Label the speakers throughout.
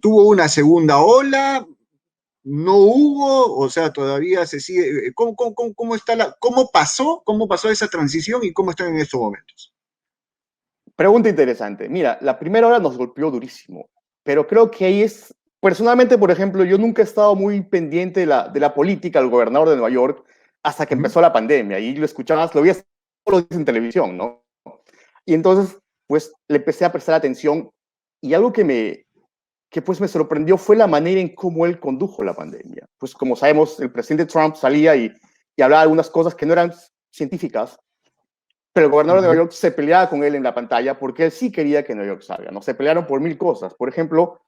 Speaker 1: ¿Tuvo una segunda ola? ¿No hubo? O sea, todavía se sigue. ¿Cómo está cómo pasó esa transición y cómo están en estos momentos?
Speaker 2: Pregunta interesante. Mira, la primera hora nos golpeó durísimo, pero creo que ahí es, personalmente, por ejemplo, yo nunca he estado muy pendiente de la política del gobernador de Nueva York hasta que empezó la pandemia y lo escuchabas, lo veías todos los días en televisión, ¿no? Y entonces, pues, le empecé a prestar atención y algo que pues me sorprendió fue la manera en cómo él condujo la pandemia. Pues como sabemos, el presidente Trump salía y hablaba de algunas cosas que no eran científicas, pero el gobernador de Nueva York se peleaba con él en la pantalla porque él sí quería que Nueva York salga, ¿no? Se pelearon por mil cosas. Por ejemplo,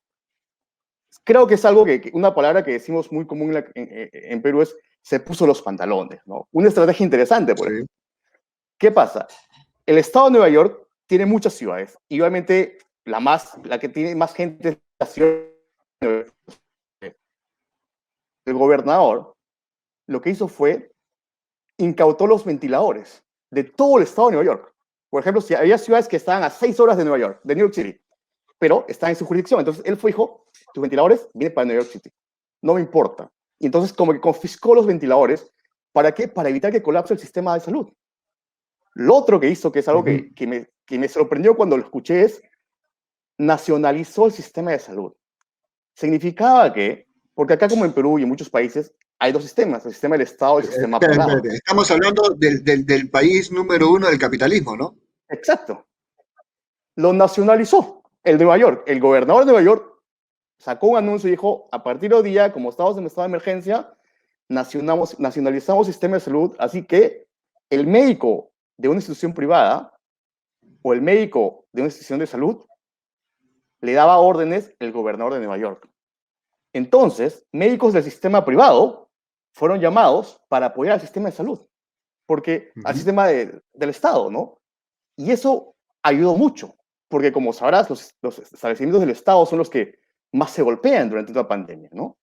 Speaker 2: creo que es algo una palabra que decimos muy común en Perú es se puso los pantalones, ¿no? Una estrategia interesante, por ejemplo. ¿Qué pasa? El estado de Nueva York tiene muchas ciudades y obviamente la que tiene más gente es la ciudad de Nueva York. El gobernador lo que hizo fue incautó los ventiladores de todo el estado de Nueva York. Por ejemplo, si había ciudades que estaban a 6 horas de Nueva York, de New York City, pero están en su jurisdicción. Entonces él fue, dijo, tus ventiladores vienen para New York City. No me importa. Y entonces como que confiscó los ventiladores. ¿Para qué? Para evitar que colapse el sistema de salud. Lo otro que hizo, que es algo que me sorprendió cuando lo escuché, es nacionalizó el sistema de salud. Significaba que, porque acá como en Perú y en muchos países, hay dos sistemas, el sistema del Estado y el sistema privado.
Speaker 1: Estamos hablando del país número uno del capitalismo, ¿no?
Speaker 2: Exacto. Lo nacionalizó el de Nueva York. El gobernador de Nueva York sacó un anuncio y dijo, a partir de hoy día, como estamos en estado de emergencia, nacionalizamos el sistema de salud, así que el médico de una institución privada o el médico de una institución de salud le daba órdenes el gobernador de Nueva York. Entonces, médicos del sistema privado fueron llamados para apoyar al sistema de salud, porque al sistema del Estado, ¿no? Y eso ayudó mucho, porque como sabrás, los establecimientos del Estado son los que más se golpean durante una pandemia, ¿no?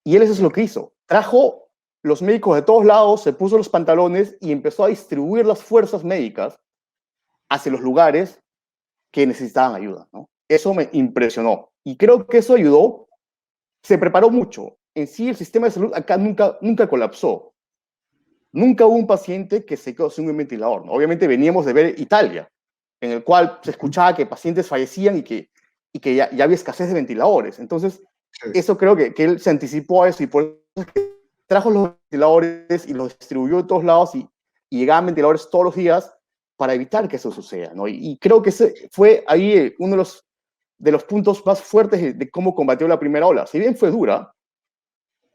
Speaker 2: Y él eso es lo que hizo. Trajo los médicos de todos lados, se puso los pantalones y empezó a distribuir las fuerzas médicas hacia los lugares que necesitaban ayuda, ¿no? Eso me impresionó. Y creo que eso ayudó, se preparó mucho. En sí, el sistema de salud acá nunca colapsó. Nunca hubo un paciente que se quedó sin un ventilador, ¿no? Obviamente veníamos de ver Italia, en el cual se escuchaba que pacientes fallecían y que ya había escasez de ventiladores. Entonces, eso creo que él se anticipó a eso y por eso trajo los ventiladores y los distribuyó de todos lados y llegaban ventiladores todos los días para evitar que eso suceda, ¿no? Y creo que ese fue ahí uno de los puntos más fuertes de cómo combatió la primera ola. Si bien fue dura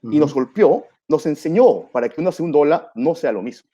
Speaker 2: y nos golpeó, nos enseñó para que una segunda ola no sea lo mismo.